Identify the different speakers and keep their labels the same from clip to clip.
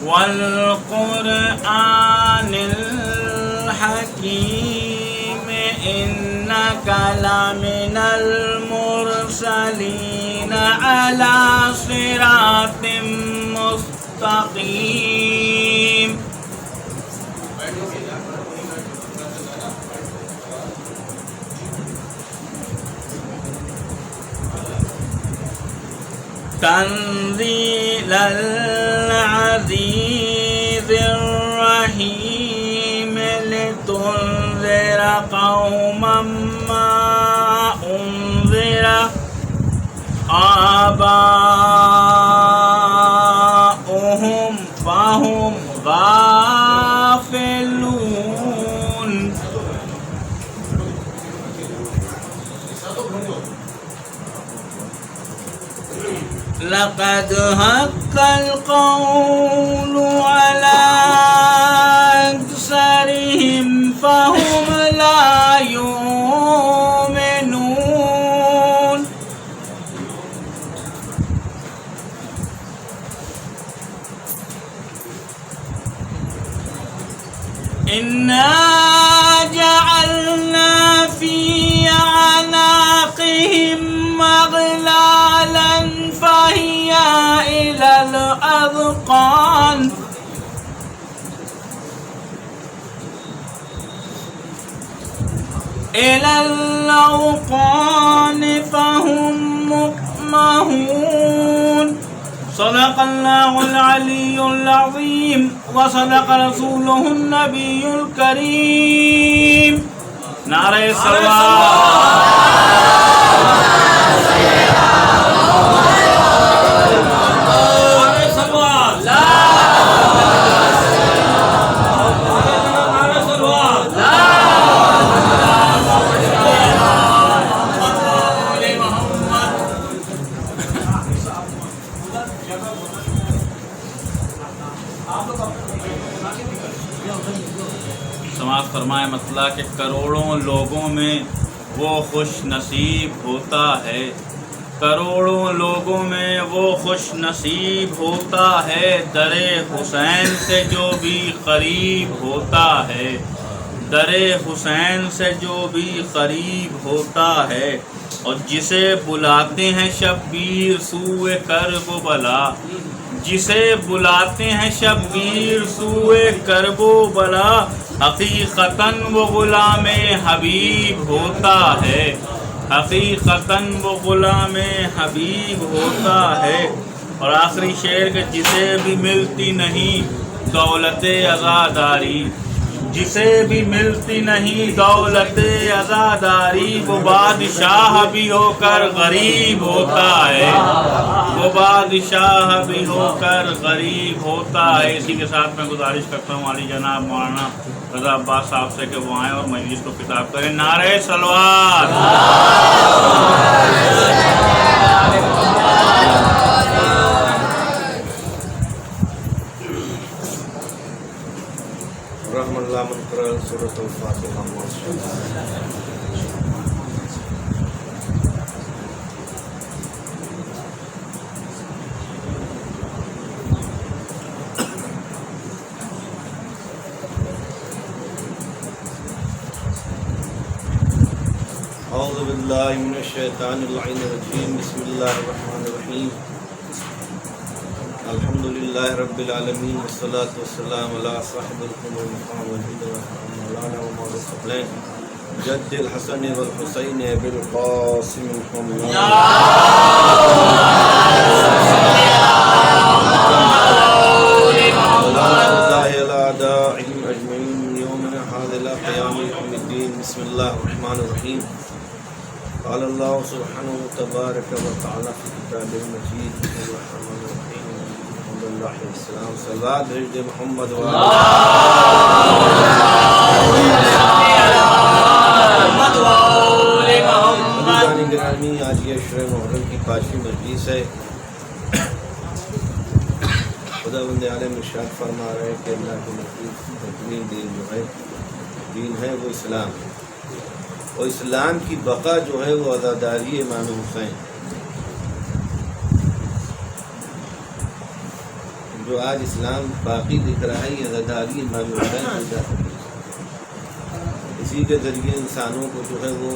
Speaker 1: والقرآن الحكيم إنك لمن المرسلين على صراط مستقيم. تنزيل العزيز الرحيم لتنذر قوما ما أنذر آباؤهم فهم غافلون. لقد حق القول على أكثرهم فهم لا يؤمنون. إنا جعلنا في أعناقهم أغلالا فهي إلى الأذقان فهم مقمحون. صدق الله العلي العظيم وصدق رسوله النبي الكريم. نعرہ سماعت فرمائے مسئلہ کہ کروڑوں لوگوں میں وہ خوش نصیب ہوتا ہے، کروڑوں لوگوں میں وہ خوش نصیب ہوتا ہے، در حسین سے جو بھی قریب ہوتا ہے، در حسین سے جو بھی قریب ہوتا ہے، اور جسے بلاتے ہیں شبیر سوئے کرب و بلا، جسے بلاتے ہیں شبیر سوئے کرب و بلا، حقیقتاً وہ غلام حبیب ہوتا ہے، حقیقتاً وہ غلام حبیب ہوتا ہے. اور آخری شعر کہ جسے بھی ملتی نہیں دولت عزاداری، جسے بھی ملتی نہیں دولت عزاداری، وہ بادشاہ بھی ہو کر غریب ہوتا ہے، وہ بادشاہ بھی ہو کر غریب ہوتا ہے. اسی کے ساتھ میں گزارش کرتا ہوں علی جناب مولانا رضا عباس صاحب سے کہ وہ آئیں اور مجلس کو خطاب کریں. نعرہ صلوات.
Speaker 2: رحم اللہ من قرأ سورۃ الفاتحہ. اعوذ باللہ من الشیطان اللعین الرجیم. بسم اللہ الرحمن الرحیم. الحمد للہ رب العالمین والصلاة والسلام علی صاحب القمر مقام الہد مولانا و مولا الثقلین جد الحسن والحسین بالقاسم محمد اعدائهم اجمعین یومنا هذا قیام یوم الدین. بسم اللہ الرحمن الرحیم. قال اللہ سبحانہ تبارک و تعالی فی کتاب المجید الرحمن الرحیم. اللہ السلام صلوات بھیج دے محمد و علی گرامی. آج یہ عشرہ محرم کی 5ویں مجلس ہے. خدا بند عالم ارشاد فرما رہے ہیں کہ اللہ کے نزدیک بہترین دین جو ہے دین ہے وہ اسلام، اور اسلام کی بقا جو ہے وہ عزاداری امام حسین. جو آج اسلام باقی دکھ رہا ہے یہ عزاداری امام حسین کی ذات ہے۔ اسی کے ذریعے انسانوں کو جو ہے وہ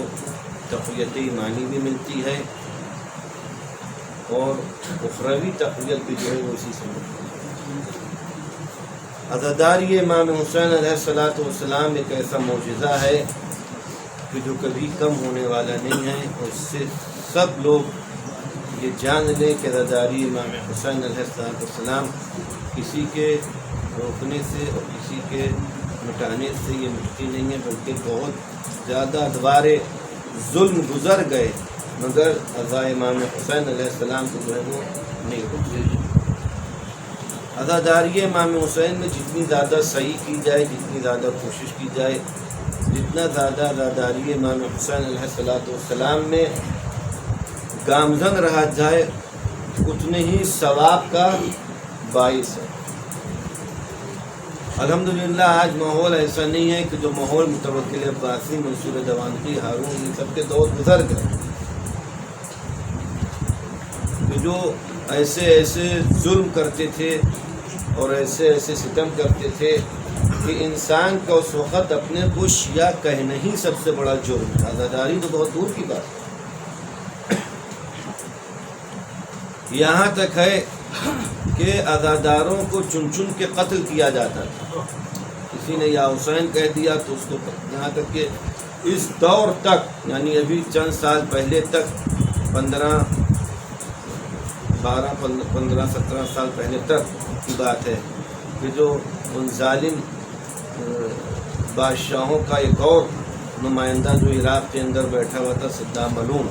Speaker 2: تقویت ایمانی بھی ملتی ہے اور اخروی تقویت بھی جو ہے وہ اسی سے ملتی ہے۔ عزاداری امام حسین علیہ السلام ایک ایسا معجزہ ہے کہ جو کبھی کم ہونے والا نہیں ہے، اور اس سے سب لوگ یہ جان لیں کہ عزاداری امام حسین علیہ السلام کسی کے روکنے سے اور کسی کے مٹانے سے یہ مٹتی نہیں ہے، بلکہ بہت زیادہ ادوار ظلم گزر گئے مگر عزا امام حسین علیہ السلام کو جو ہے وہ نہیں روکتے۔ عزاداری امام حسین میں جتنی زیادہ صحیح کی جائے، جتنی زیادہ کوشش کی جائے، جتنا زیادہ عزاداری امام حسین علیہ السلام میں گامزن رہا جائے اتنے ہی ثواب کا باعث ہے۔ الحمدللہ آج ماحول ایسا نہیں ہے کہ جو ماحول متوکل عباسی، منصور دوانقی، ہارون یہ سب کے دور گزر گئے، کہ جو ایسے ایسے ظلم کرتے تھے اور ایسے ایسے ستم کرتے تھے کہ انسان کا اس وقت اپنے کو شیعہ کہنا ہی سب سے بڑا جرم تھا۔ عزاداری تو بہت دور کی بات ہے۔ یہاں تک ہے کہ عزاداروں کو چن چن کے قتل کیا جاتا تھا، کسی نے یا حسین کہہ دیا تو اس کو یہاں تک کہ اس دور تک، یعنی ابھی چند سال پہلے تک 15-17 سال پہلے تک کی بات ہے کہ جو ان ظالم بادشاہوں کا ایک اور نمائندہ جو عراق کے اندر بیٹھا ہوا تھا، صدام ملعون،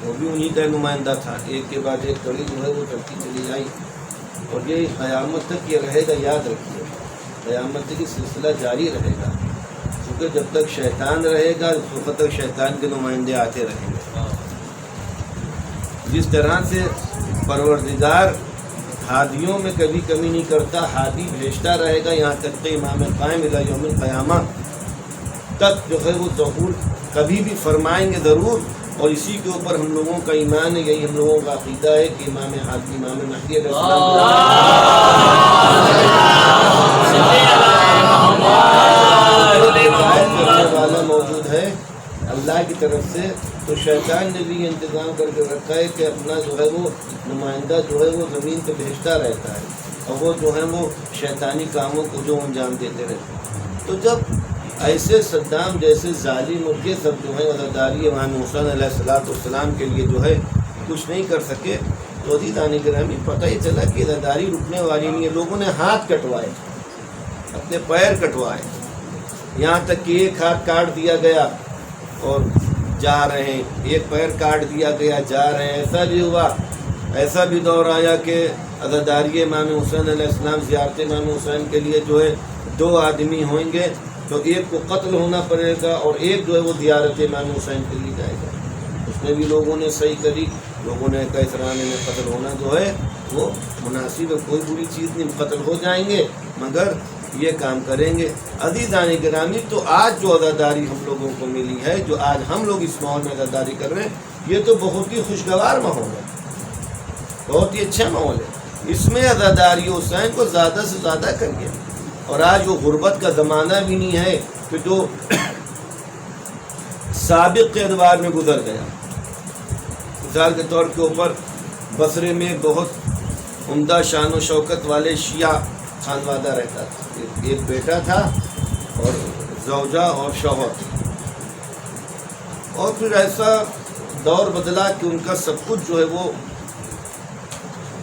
Speaker 2: وہ بھی انہی کا نمائندہ تھا۔ ایک کے بعد ایک کڑی جو ہے وہ چلتی چلی آئی، اور یہ قیامت تک یہ رہے گا، یاد رکھیے قیامت تک یہ سلسلہ جاری رہے گا، کیونکہ جب تک شیطان رہے گا اس وقت تک شیطان کے نمائندے آتے رہیں گے۔ جس طرح سے پروردگار ہادیوں میں کبھی کمی نہیں کرتا، ہادی بھیجتا رہے گا یہاں تک کہ امام قائم الی یوم القیامہ تک جو ہے وہ ظہور کبھی بھی فرمائیں گے ضرور، اور اسی کے اوپر ہم لوگوں کا ایمان ہے، یہی ہم لوگوں کا عقیدہ ہے کہ امام مہدی علیہ السلام والا موجود ہے اللہ کی طرف سے۔ تو شیطان نے بھی یہ انتظام کر کے رکھا ہے کہ اپنا جو ہے وہ نمائندہ جو ہے وہ زمین پہ بھیجتا رہتا ہے، اور وہ جو ہے وہ شیطانی کاموں کو جو انجام دیتے رہتے ہیں۔ تو جب ایسے صدام جیسے ظالم اور یہ سب جو ہے عزاداری امام حسین علیہ السلام کے لیے جو ہے کچھ نہیں کر سکے، تو عزیزان گرامی پتہ ہی چلا کہ عزاداری رکنے والی نہیں ہے۔ لوگوں نے ہاتھ کٹوائے، اپنے پیر کٹوائے، یہاں تک کہ ایک ہاتھ کاٹ دیا گیا اور جا رہے ہیں، ایک پیر کاٹ دیا گیا جا رہے ہیں۔ ایسا بھی ہوا، ایسا بھی دور آیا کہ عزاداری امام حسین علیہ السلام زیارت امام حسین کے لیے جو ہے 2 آدمی ہوئیں گے تو ایک کو قتل ہونا پڑے گا اور ایک جو ہے وہ زیارت امام حسین کے لیے جائے گا۔ اس میں بھی لوگوں نے صحیح کری، لوگوں نے کہا اس رانے میں قتل ہونا جو ہے وہ مناسب ہے، کوئی بری چیز نہیں، قتل ہو جائیں گے مگر یہ کام کریں گے۔ عزیزان گرامی تو آج جو عزاداری ہم لوگوں کو ملی ہے، جو آج ہم لوگ اس ماحول میں عزاداری کر رہے ہیں، یہ تو بہت ہی خوشگوار ماحول ہے، بہت ہی اچھا ماحول ہے۔ اس میں عزاداری حسین کو زیادہ سے زیادہ کریے، اور آج وہ غربت کا زمانہ بھی نہیں ہے کہ جو سابق کے ادوار میں گزر گیا۔ مثال کے طور کے اوپر بصرے میں بہت عمدہ شان و شوکت والے شیعہ خانوادہ رہتا تھا، ایک بیٹا تھا اور زوجہ اور شوہر، اور پھر ایسا دور بدلا کہ ان کا سب کچھ جو ہے وہ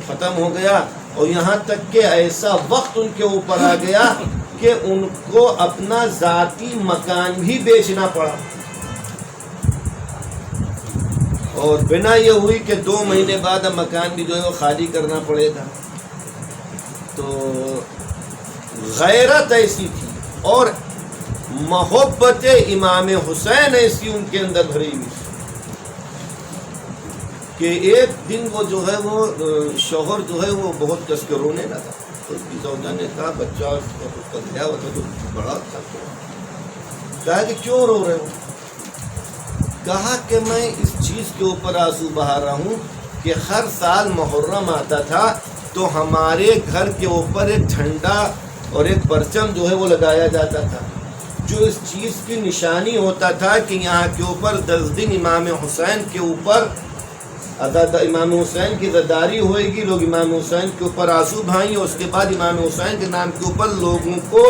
Speaker 2: ختم ہو گیا، اور یہاں تک کہ ایسا وقت ان کے اوپر آ گیا کہ ان کو اپنا ذاتی مکان بھی بیچنا پڑا، اور بنا یہ ہوئی کہ 2 مہینے بعد اب مکان بھی جو ہے وہ خالی کرنا پڑے گا۔ تو غیرت ایسی تھی اور محبت امام حسین ایسی ان کے اندر بھری ہوئی کہ ایک دن وہ جو ہے وہ شوہر جو ہے وہ بہت کس کے رونے لگا، تو اس کی زوجہ نے کہا، بچہ اس کا گیا ہوا تھا تو بڑا تھا، کہا کہ کیوں رو رہے ہو؟ کہا کہ میں اس چیز کے اوپر آنسو بہا رہا ہوں کہ ہر سال محرم آتا تھا تو ہمارے گھر کے اوپر ایک جھنڈا اور ایک پرچم جو ہے وہ لگایا جاتا تھا، جو اس چیز کی نشانی ہوتا تھا کہ یہاں کے اوپر 10 دن امام حسین کے اوپر امام حسین کی زداری ہوئے گی، لوگ امام حسین کے اوپر آنسو بہائیں، اس کے بعد امام حسین کے نام کے اوپر لوگوں کو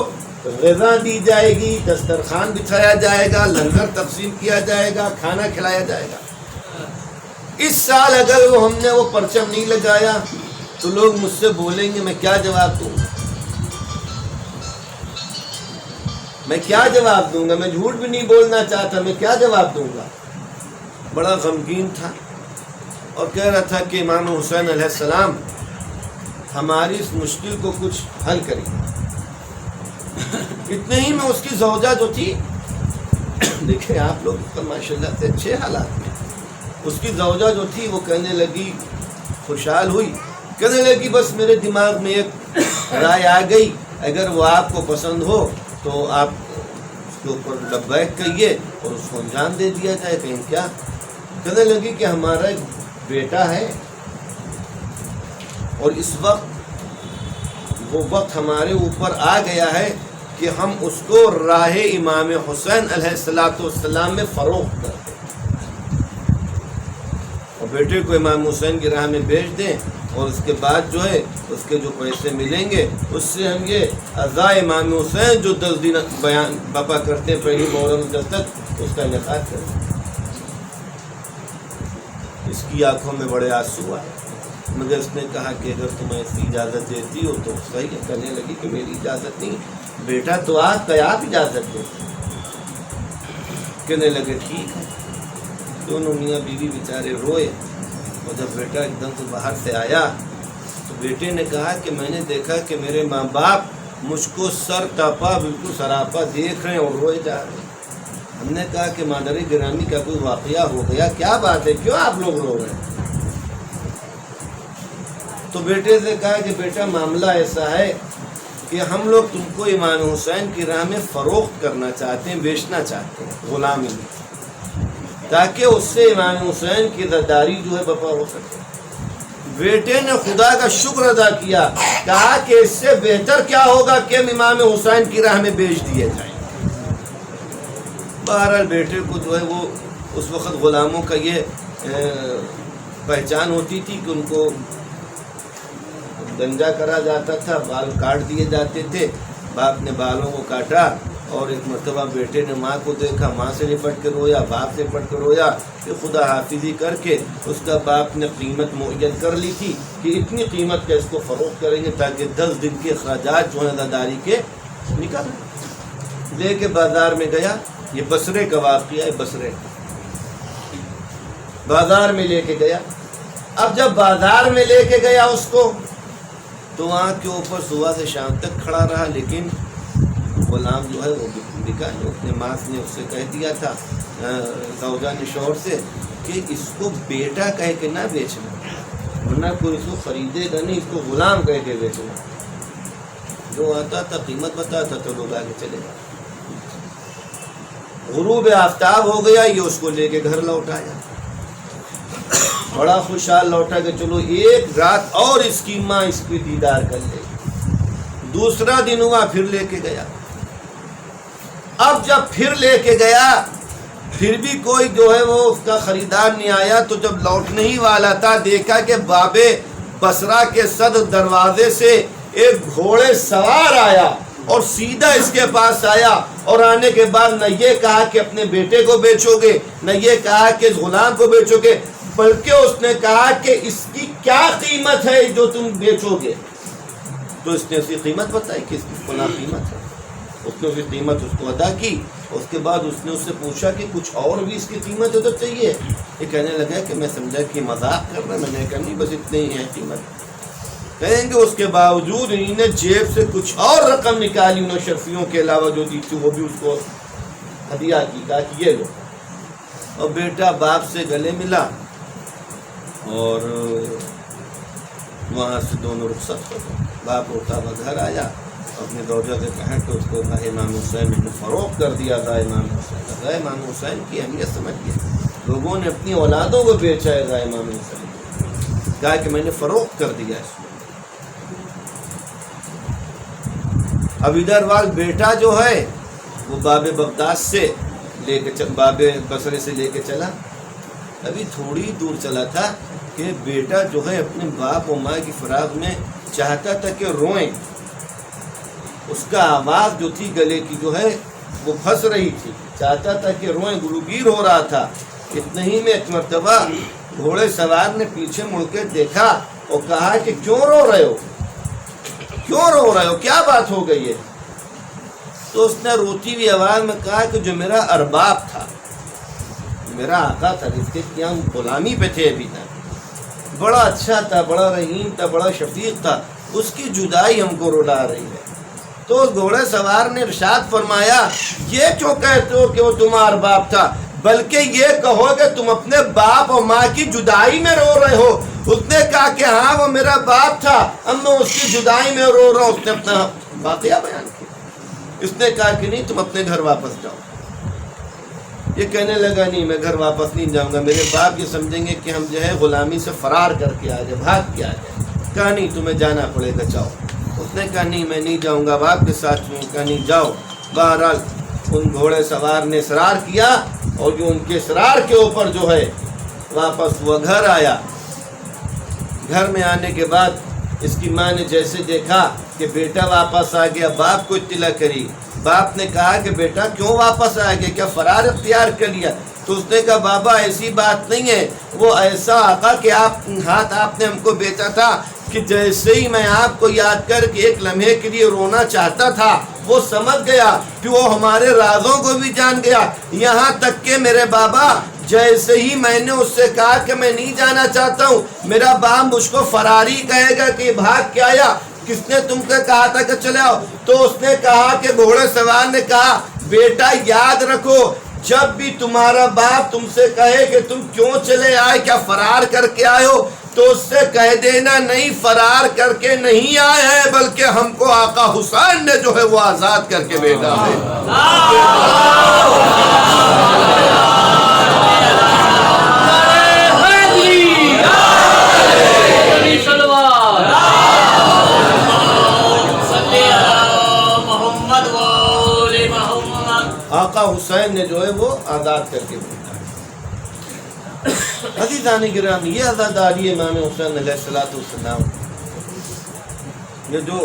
Speaker 2: غذا دی جائے گی، دسترخوان بچھایا جائے گا، لنگر تقسیم کیا جائے گا، کھانا کھلایا جائے گا۔ اس سال اگر ہم نے وہ پرچم نہیں لگایا تو لوگ مجھ سے بولیں گے، میں کیا جواب دوں گا؟ میں کیا جواب دوں گا؟ میں جھوٹ بھی نہیں بولنا چاہتا، میں کیا جواب دوں گا؟ بڑا غمگین تھا اور کہہ رہا تھا کہ امام حسین علیہ السلام ہماری اس مشکل کو کچھ حل کریں۔ اتنے ہی میں اس کی زوجہ جو تھی، دیکھیں آپ لوگ ماشاءاللہ سے اچھے حالات میں، اس کی زوجہ جو تھی وہ کہنے لگی، خوشحال ہوئی، کہنے لگی بس میرے دماغ میں ایک رائے آ گئی، اگر وہ آپ کو پسند ہو تو آپ اس کے اوپر لبیک کہیے اور اس کو انجام دے دیا جائے۔ کہیں کیا؟ کہنے لگی کہ ہمارا ایک بیٹا ہے اور اس وقت وہ وقت ہمارے اوپر آ گیا ہے کہ ہم اس کو راہ امام حسین علیہ السلام میں فروخت کر دیں اور بیٹے کو امام حسین کی راہ میں بیچ دیں، اور اس کے بعد جو ہے اس کے جو پیسے ملیں گے اس سے ہم یہ عزا امام حسین جو 10 دن بیان پاپا کرتے ہیں پہلی محرم دستک، اس کا انعقاد کریں۔ اس کی آنکھوں میں بڑے آنسو آئے، مگر اس نے کہا کہ اگر تمہیں اس کی اجازت دیتی ہو تو صحیح ہے۔ کہنے لگی کہ میری اجازت نہیں، بیٹا تو آپ کا، آپ اجازت دیتے۔ کہنے لگے ٹھیک ہے۔ دونوں میاں بیوی بیچارے روئے، اور جب بیٹا ایک دم سے باہر سے آیا تو بیٹے نے کہا کہ میں نے دیکھا کہ میرے ماں باپ مجھ کو سر ٹاپا بالکل سراپا دیکھ رہے ہیں اور روئے جا رہے ہیں۔ ہم نے کہا کہ مادر گرامی کا کوئی واقعہ ہو گیا، کیا بات ہے، کیوں آپ لوگ رو رہے ہیں؟ تو بیٹے سے کہا کہ بیٹا معاملہ ایسا ہے کہ ہم لوگ تم کو امام حسین کی راہ میں فروخت کرنا چاہتے ہیں، بیچنا چاہتے ہیں غلامی میں، تاکہ اس سے امام حسین کی زداری جو ہے بپا ہو سکے۔ بیٹے نے خدا کا شکر ادا کیا، کہا کہ اس سے بہتر کیا ہوگا کہ ہم امام حسین کی راہ میں بیچ دیے جائیں۔ بہرحال بیٹے کو جو ہے وہ اس وقت غلاموں کا یہ پہچان ہوتی تھی کہ ان کو گنجا کرا جاتا تھا، بال کاٹ دیے جاتے تھے۔ باپ نے بالوں کو کاٹا اور ایک مرتبہ بیٹے نے ماں کو دیکھا، ماں سے لپٹ کے رویا، باپ سے لپٹ کے رویا، کہ خدا حافظی کر کے اس کا باپ نے قیمت معین کر لی تھی کہ اتنی قیمت کا اس کو فروخت کریں گے تاکہ 10 دن کے اخراجات جو ہیں زداری کے نکل لے کے بازار میں گیا۔ یہ بصرے کا واقعہ ہے، بصرے بازار میں لے کے گیا۔ اب جب بازار میں لے کے گیا اس کو تو وہاں کے اوپر صبح سے شام تک کھڑا رہا، لیکن غلام جو ہے وہ بکا نہیں۔ اپنے ماں نے اس سے کہہ دیا تھا، زوجہ نے شوہر سے، کہ اس کو بیٹا کہہ کے نہ بیچنا، ورنہ کوئی اس کو خریدے گا نہیں، اس کو غلام کہہ کے بیچنا۔ جو آتا تھا قیمت بتاتا تو لوگ آگے چلے گئے۔ غروب آفتاب ہو گیا، یہ اس کو لے کے گھر لوٹایا، بڑا خوشحال لوٹا کہ چلو ایک رات اور اس کی ماں اس کی دیدار کر لے۔ دوسرا دن ہوا، پھر لے کے گیا۔ اب جب پھر لے کے گیا پھر بھی کوئی جو ہے وہ اس کا خریدار نہیں آیا، تو جب لوٹنے ہی والا تھا دیکھا کہ باب بصرہ کے صدر دروازے سے ایک گھوڑے سوار آیا اور سیدھا اس کے پاس آیا، اور آنے کے بعد نہ یہ کہا کہ اپنے بیٹے کو بیچو گے، نہ یہ کہا کہ اس غلام کو بیچو گے، بلکہ اس نے کہا کہ اس کی کیا قیمت ہے جو تم بیچو گے؟ تو اس نے اس کی قیمت بتائی کہ اس کی فلاں قیمت ہے۔ اس نے اس کی قیمت اس کو ادا کی۔ اس کے بعد اس نے اس سے پوچھا کہ کچھ اور بھی اس کی قیمت ادھر چاہیے؟ یہ کہنے لگا کہ میں سمجھا کہ مذاق کر رہا، میں نے کہا نہیں، بس اتنے ہی ہے قیمت۔ کہیں گے اس کے باوجود انہوں نے جیب سے کچھ اور رقم نکالی، انہوں شرفیوں کے علاوہ جو دی تھی وہ بھی اس کو ہدیہ کی، کہا کہ یہ لو۔ اور بیٹا باپ سے گلے ملا اور وہاں سے دونوں رخصت ہو گئے۔ باپ روتا ہوا گھر آیا، اپنے زوجہ سے کہا کہ اس کو امام حسین نے فروخت کر دیا تھا۔ امام حسین کی اہمیت سمجھ گیا، لوگوں نے اپنی اولادوں کو بیچا ہے امام حسین، کہا کہ میں نے فروخت کر دیا اس کو۔ اب ادھر وال بیٹا جو ہے وہ باب بغداد سے لے کے باب بصرے سے لے کے چلا. ابھی تھوڑی دور چلا تھا کہ بیٹا جو ہے اپنے باپ و ماں کی فراق میں چاہتا تھا کہ روئیں. اس کا آواز جو تھی گلے کی جو ہے وہ پھنس رہی تھی، چاہتا تھا کہ روئیں، گلوگیر ہو رہا تھا. اتنے ہی میں ایک مرتبہ گھوڑے سوار نے پیچھے مڑ کے دیکھا اور کہا کہ کیوں رو رہے ہو، کیوں رو رہے ہو، کیا بات ہو گئی ہے؟ تو اس نے روتی ہوئی آواز میں کہا کہ جو میرا ارباب تھا، میرا آقا تھا، جس کے یہاں غلامی پہ تھے ابھی تک، بڑا اچھا تھا، بڑا رحیم تھا، بڑا شفیق تھا، اس کی جدائی ہم کو رلا رہی ہے. تو اس گھوڑے سوار نے ارشاد فرمایا یہ کیوں کہتے ہو کہ وہ تمہارا باپ تھا، بلکہ یہ کہو کہ تم اپنے باپ اور ماں کی جدائی میں رو رہے ہو. اس نے کہا کہ ہاں وہ میرا باپ تھا، اب میں اس کی جدائی میں رو رہا ہوں. اس نے اپنا واقعہ بیان کیا. اس نے کہا کہ نہیں تم اپنے گھر واپس جاؤ. یہ کہنے لگا نہیں میں گھر واپس نہیں جاؤں گا، میرے باپ یہ سمجھیں گے کہ ہم جو ہے غلامی سے فرار کر کے آ جائے، بھاگ کے آ جائے. کہا نہیں تمہیں جانا پڑے گا، جاؤ. اس نے کہا نہیں میں نہیں جاؤں گا، باپ کے ساتھ ہوں. کہا نہیں جاؤ. بہرحال ان گھوڑے سوار نے اصرار کیا اور جو ان کے اصرار کے اوپر جو ہے واپس وہ گھر آیا. گھر میں آنے کے بعد اس کی ماں نے جیسے دیکھا کہ بیٹا واپس آ گیا، باپ کو اطلاع کری. باپ نے کہا کہ بیٹا کیوں واپس آ گیا، کیا فرار اختیار کر لیا؟ تو اس نے کہا بابا ایسی بات نہیں ہے، وہ ایسا آقا کہ آپ نے ہم کو بیچا تھا کہ جیسے ہی میں آپ کو یاد کر کے ایک لمحے کے لیے رونا چاہتا تھا وہ سمجھ گیا کہ وہ ہمارے رازوں کو بھی جان گیا. یہاں تک کہ میرے بابا جیسے ہی میں نے اس سے کہا کہ میں نہیں جانا چاہتا ہوں، میرا باپ مجھ کو فراری کہے گا کہ بھاگ کے آیا، کس نے تم کو کہا تھا کہ چلے آؤ؟ تو اس نے کہا کہ گھوڑے سوار نے کہا بیٹا یاد رکھو جب بھی تمہارا باپ تم سے کہے کہ تم کیوں چلے آئے، کیا فرار کر کے آئے ہو، تو اس سے کہہ دینا نہیں فرار کر کے نہیں آئے ہیں، بلکہ ہم کو آقا حسین نے جو ہے وہ آزاد کر کے بھیجا ہے. آقا حسین نے جو ہے وہ آزاد کر کے بھیجا. عزیزان گرامی یہ عزاداری امام حسین علیہ السلام یہ جو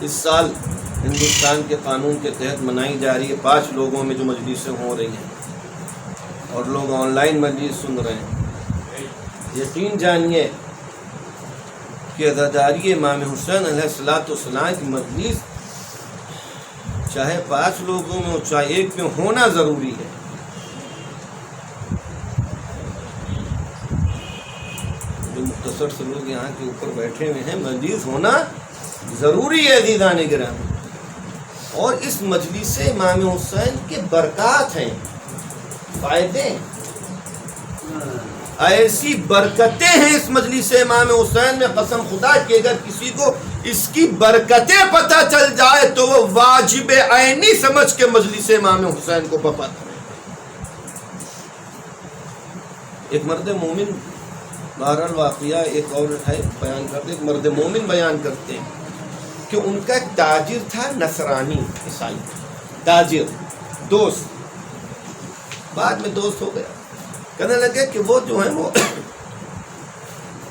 Speaker 2: اس سال ہندوستان کے قانون کے تحت منائی جا رہی ہے، 5 لوگوں میں جو مجلسیں ہو رہی ہیں اور لوگ آن لائن مجلس سن رہے ہیں، یقین جانیے کہ عزاداری امام حسین علیہ السلام کی مجلس چاہے 5 لوگوں میں ہو چاہے 1 میں ہونا ضروری ہے. جو مختصر سے لوگ یہاں کے اوپر بیٹھے ہوئے ہیں، مجلس ہونا ضروری ہے عزیزان گرامی. اور اس مجلس سے امام حسین کے برکات ہیں، فائدے ہیں، ایسی برکتیں ہیں اس مجلس امام حسین میں، قسم خدا کہ اگر کسی کو اس کی برکتیں پتہ چل جائے تو وہ واجب عینی سمجھ کے مجلس امام حسین کو پتہ کرے. ایک مرد مومن، بہرحال واقعہ ایک اور ہے بیان کرتے، ایک مرد مومن بیان کرتے ہیں کہ ان کا ایک تاجر تھا، نصرانی عیسائی تاجر، دوست، بعد میں دوست ہو گیا. کہنے لگے کہ وہ جو ہیں وہ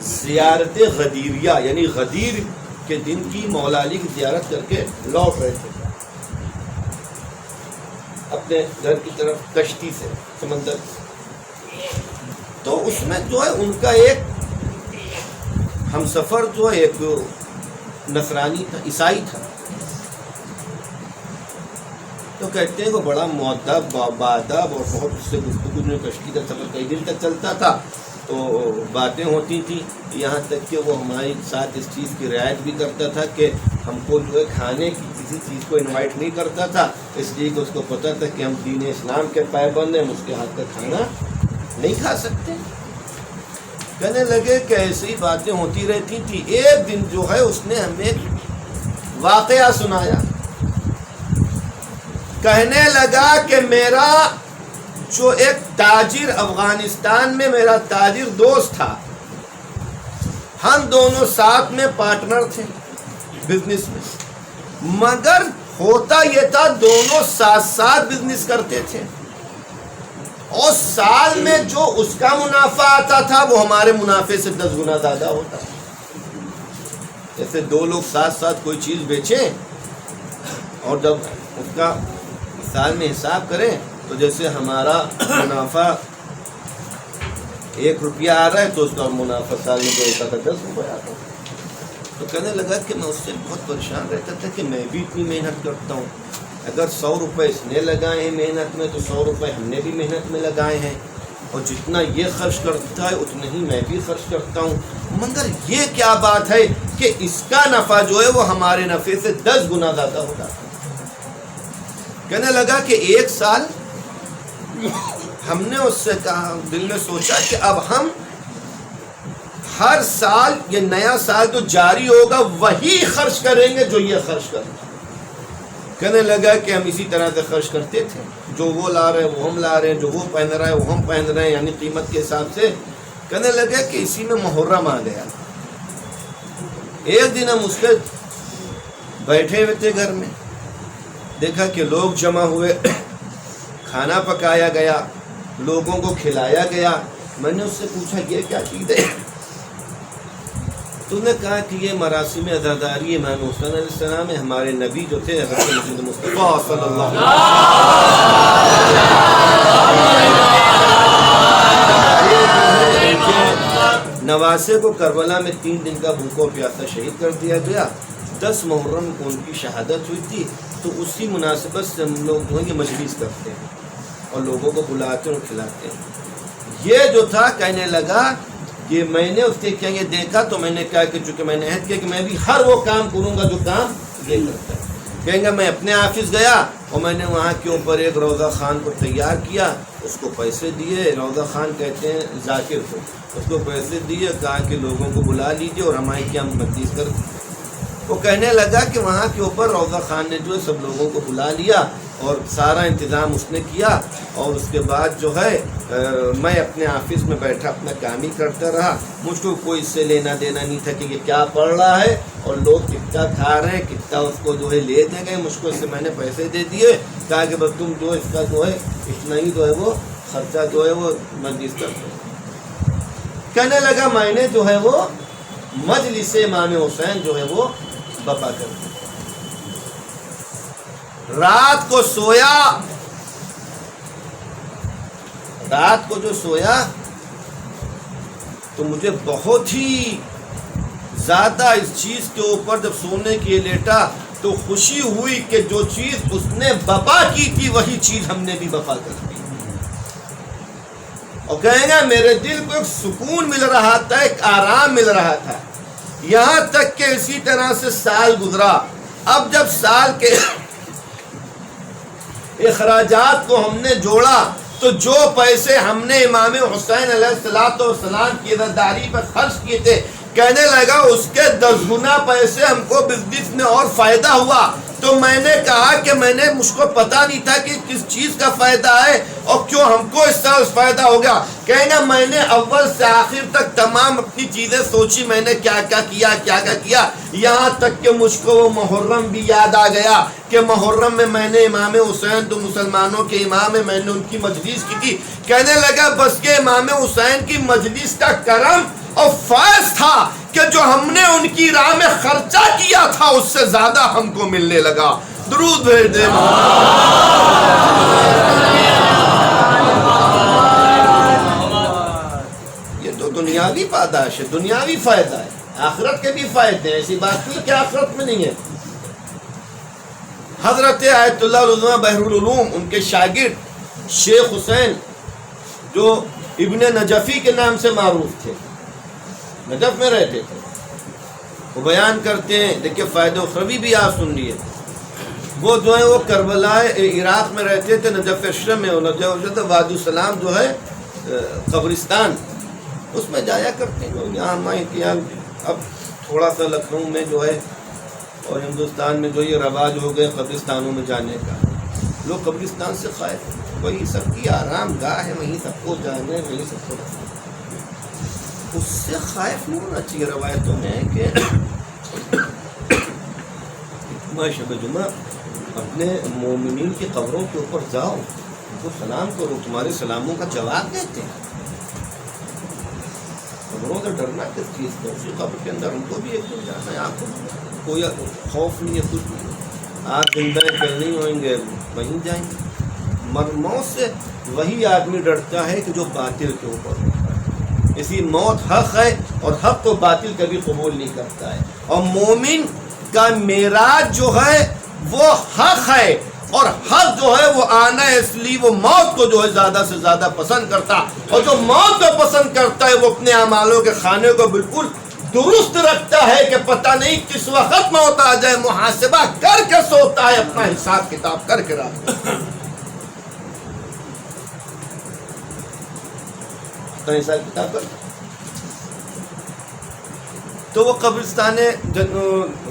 Speaker 2: زیارت غدیریہ یعنی غدیر کے دن کی مولا علی کی زیارت کر کے لوٹ رہے تھے اپنے گھر کی طرف کشتی سے سمندر سے. تو اس میں جو ہے ان کا ایک ہم سفر جو ہے ایک نصرانی تھا، عیسائی تھا. تو کہتے ہیں کہ بڑا مؤدب بادب اور بہت اس سے گفتگو میں کشتی کا سفر کئی دن تک چلتا تھا، تو باتیں ہوتی تھیں، یہاں تک کہ وہ ہمارے ساتھ اس چیز کی رعایت بھی کرتا تھا کہ ہم کو جو ہے کھانے کی کسی چیز کو انوائٹ نہیں کرتا تھا، اس لیے کہ اس کو پتہ تھا کہ ہم دین اسلام کے پابند ہیں، ہم اس کے ہاتھ کا کھانا نہیں کھا سکتے. کہنے لگے کہ ایسی باتیں ہوتی رہتی تھی. ایک دن جو ہے اس نے ہمیں واقعہ سنایا، کہنے لگا کہ میرا جو ایک تاجر افغانستان میں میرا تاجر دوست تھا، ہم دونوں ساتھ میں پارٹنر تھے بزنس میں. مگر ہوتا یہ تھا دونوں ساتھ ساتھ بزنس کرتے تھے، اور سال میں جو اس کا منافع آتا تھا وہ ہمارے منافع سے 10 گنا زیادہ ہوتا. جیسے دو لوگ ساتھ ساتھ کوئی چیز بیچیں اور جب اس کا سال میں حساب کریں تو جیسے ہمارا منافع 1 روپیہ آ رہا ہے تو اس کا منافع سال میں جو ہوتا تھا 10 روپئے آتا. تو کہنے لگا کہ میں اس سے بہت پریشان رہتا تھا کہ میں بھی اتنی محنت کرتا ہوں، اگر 100 روپے اس نے لگائے ہیں محنت میں تو 100 روپے ہم نے بھی محنت میں لگائے ہیں، اور جتنا یہ خرچ کرتا ہے اتنا ہی میں بھی خرچ کرتا ہوں، مگر یہ کیا بات ہے کہ اس کا نفع جو ہے وہ ہمارے نفع سے 10 گنا زیادہ ہوتا ہے. کہنے لگا کہ ایک سال ہم نے اس سے کہا، دل میں سوچا کہ اب ہم ہر سال یہ نیا سال جو جاری ہوگا وہی خرچ کریں گے جو یہ خرچ کریں. کہنے لگا کہ ہم اسی طرح سے خرچ کرتے تھے، جو وہ لا رہے ہیں وہ ہم لا رہے ہیں، جو وہ پہن رہا ہے وہ ہم پہن رہے ہیں، یعنی قیمت کے حساب سے. کہنے لگا کہ اسی میں محرم آ گیا. ایک دن ہم اس کے بیٹھے ہوئے تھے گھر میں، دیکھا کہ لوگ جمع ہوئے، کھانا پکایا گیا، لوگوں کو کھلایا گیا. میں نے اس سے پوچھا یہ کیا چیز ہے؟ تو نے کہا کہ یہ مراسم عزاداری امام حسین علیہ السلام ہے، ہمارے نبی جو تھے حضرت محمد مصطفیٰ صلی اللہ علیہ وسلم نواسے کو کربلا میں 3 دن کا بھوکا پیاسا شہید کر دیا گیا. 10 محرم کو ان کی شہادت ہوئی تھی، تو اسی مناسبت سے ہم لوگ جو ہے یہ مجلس کرتے ہیں اور لوگوں کو بلاتے اور کھلاتے ہیں. یہ جو تھا کہنے لگا کہ میں نے اس کے کیا یہ دیکھا تو میں نے کہا کہ چونکہ میں نے عہد کیا کہ میں بھی ہر وہ کام کروں گا جو کام یہ کرتا ہے. کہیں گا میں اپنے آفس گیا اور میں نے وہاں کے اوپر ایک روضہ خان کو تیار کیا، اس کو پیسے دیے، روضہ خان کہتے ہیں ذاکر کو، اس کو پیسے دیے، کہا کہ لوگوں کو بلا لیجیے اور ہماری کیا مجلس کر. وہ کہنے لگا کہ وہاں کے اوپر روضہ خان نے جو ہے سب لوگوں کو بلا لیا اور سارا انتظام اس نے کیا، اور اس کے بعد جو ہے میں اپنے آفس میں بیٹھا اپنا کام ہی کرتا رہا. مجھ کو کوئی اس سے لینا دینا نہیں تھا کہ یہ کیا پڑھ رہا ہے اور لوگ کتنا کھا رہے ہیں، کتنا اس کو جو ہے لے دے گئے. مجھ کو اس سے میں نے پیسے دے دیے، کہا کہ بس تم جو اس کا جو ہے اتنا ہی جو ہے وہ خرچہ جو ہے وہ مجلس کرتے. کہنے لگا میں نے جو ہے وہ مجلس امام حسین جو ہے وہ بپا کر دی. رات کو جو سویا تو مجھے بہت ہی زیادہ اس چیز کے اوپر جب سونے کے لیے لیٹا تو خوشی ہوئی کہ جو چیز اس نے بپا کی تھی وہی چیز ہم نے بھی بپا کر دی. اور کہیں گا میرے دل کو ایک سکون مل رہا تھا، ایک آرام مل رہا تھا. یہاں تک کہ اسی طرح سے سال گزرا. اب جب سال کے اخراجات کو ہم نے جوڑا تو جو پیسے ہم نے امام حسین علیہ السلام کی عزاداری پر خرچ کیے تھے، کہنے لگا اس کے 10 گنا پیسے ہم کو بزنس میں اور فائدہ ہوا. تو میں نے کہا کہ مجھ کو پتا نہیں تھا کہ کس چیز کا فائدہ ہے اور کیوں ہم کو اس طرح فائدہ ہو گیا. کہیں گا میں نے اول سے آخر تک تمام اپنی چیزیں سوچی، میں نے کیا کیا، یہاں تک کہ مجھ کو وہ محرم بھی یاد آ گیا کہ محرم میں نے امام حسین تو مسلمانوں کے امام ہے، میں نے ان کی مجلس کی تھی. کہنے لگا بس کہ امام حسین کی مجلس کا کرم اور فیض تھا کہ جو ہم نے ان کی راہ میں خرچہ کیا تھا اس سے زیادہ ہم کو ملنے لگا. درود بھیج دے. یہ تو دنیاوی پاداش ہے، دنیاوی فائدہ ہے، آخرت کے بھی فائدے ہیں. ایسی بات نہیں کہ آخرت میں نہیں ہے. حضرت آیت اللہ العظمہ بحر العلوم ان کے شاگرد شیخ حسین جو ابن نجفی کے نام سے معروف تھے، نجف میں رہتے تھے، وہ بیان کرتے ہیں. دیکھیں فائدہ اخروی بھی آپ سن لیے. وہ جو ہے وہ کربلا عراق میں رہتے تھے، نجف اشرم میں، وادی السلام جو ہے قبرستان، اس میں جایا کرتے ہیں. یہاں اب تھوڑا سا لکھنؤ میں جو ہے اور ہندوستان میں جو یہ رواج ہو گئے قبرستانوں میں جانے کا، لوگ قبرستان سے خائف ہیں. وہی سب کی آرام گاہ ہے، وہیں سب کو جانے، وہیں سب کو رکھنا. اس سے خائف نہیں ہونا چاہیے. روایتوں میں ہے کہ جمعہ شب جمعہ اپنے مومنین کی قبروں کے اوپر جاؤ، ان کو سلام کرو، تمہارے سلاموں کا جواب دیتے ہیں۔ قبروں سے ڈرنا کس چیز کا؟ اسی قبر کے اندر ہم کو بھی ایک دن جانا ہے، آپ کو کوئی خوف نہیں ہے، کچھ نہیں ہے، آپ زندہ کل نہیں ہوئیں گے، وہیں جائیں گے۔ موت سے وہی آدمی ڈرتا ہے کہ جو باطل کے اوپر ہوتا ہے، اسی موت حق ہے اور حق کو باطل کبھی قبول نہیں کرتا ہے، اور مومن کا معراج جو ہے وہ حق ہے، اور حق جو ہے وہ آنا ہے، اس لیے وہ موت کو جو ہے زیادہ سے زیادہ پسند کرتا، اور جو موت کو پسند کرتا ہے وہ اپنے اعمالوں کے خانے کو بالکل درست رکھتا ہے کہ پتہ نہیں کس وقت موت آ جائے، محاسبہ کر کے سوتا ہے، اپنا حساب کتاب کر کے رہتا ہے، حساب کتاب کر۔ تو وہ قبرستان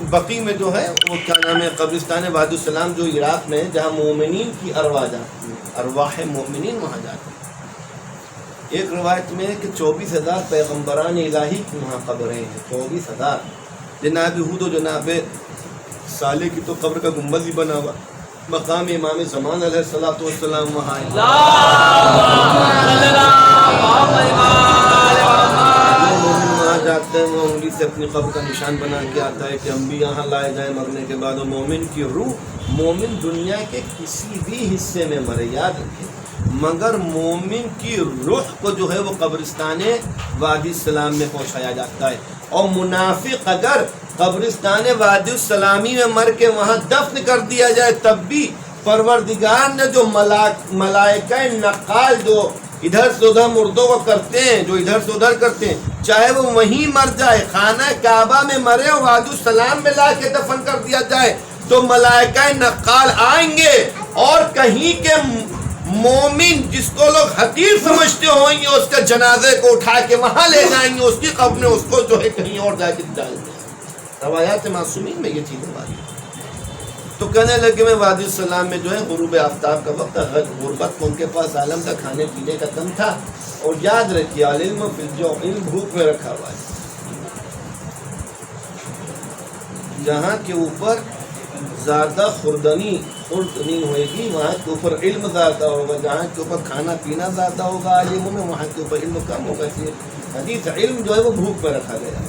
Speaker 2: بقیع میں جو ہے وہ کیا نام ہے، قبرستان وادی السلام جو عراق میں ہے، جہاں مومنین کی ارواح جاتی ہیں، ارواح مومنین وہاں جاتی ہیں۔ ایک روایت میں ہے کہ 24,000 پیغمبران الہی کی وہاں قبریں ہیں، 24,000۔ جناب ہود و جناب صالح کی تو قبر کا گنبد ہی بنا ہوا، مقام امام زمان علیہ الصلوۃ والسلام وہاں ہے۔ جاتے ہیں وہ انگلی سے اپنی قبر کا نشان بنا کے آتا ہے کہ ہم بھی یہاں لائے جائیں مرنے کے بعد۔ اور مومن کی روح، مومن دنیا کے کسی بھی حصے میں مرے، یاد رکھیں، مگر مومن کی روح کو جو ہے وہ قبرستان وادی السلام میں پہنچایا جاتا ہے، اور منافق اگر قبرستان وادی السلامی میں مر کے وہاں دفن کر دیا جائے تب بھی پروردگار نے جو ملائکہ نقال جو ادھر سے ادھر مردوں کو کرتے ہیں، جو ادھر سے ادھر کرتے ہیں، چاہے وہ وہیں مر جائے، خانہ کعبہ میں مرے اور وادی السلام میں لا کے دفن کر دیا جائے، تو ملائکہ نقال آئیں گے اور کہیں کے مومن جس کو لوگ حقیر سمجھتے ہوئیں گے اس کے جنازے کو اٹھا کے وہاں لے جائیں گے، اس کی قبر میں اس کو جو ہے کہیں اور جا کے ڈال دیں۔ روایات معصومین میں یہ چیز ہماری۔ تو کہنے لگے میں وادی السلام میں جو ہے غروب آفتاب کا وقت، غربت کو ان کے پاس عالم کا کھانے پینے کا کم تھا، اور یاد رکھیے علم جو علم بھوک میں رکھا ہوا ہے، جہاں کے اوپر زیادہ خوردنی ہوئے گی وہاں کے اوپر علم زیادہ ہوگا، جہاں کے اوپر کھانا پینا زیادہ ہوگا علم میں وہاں کے اوپر علم کم ہوگا، اس لیے حدیث علم جو ہے وہ بھوک میں رکھا گیا۔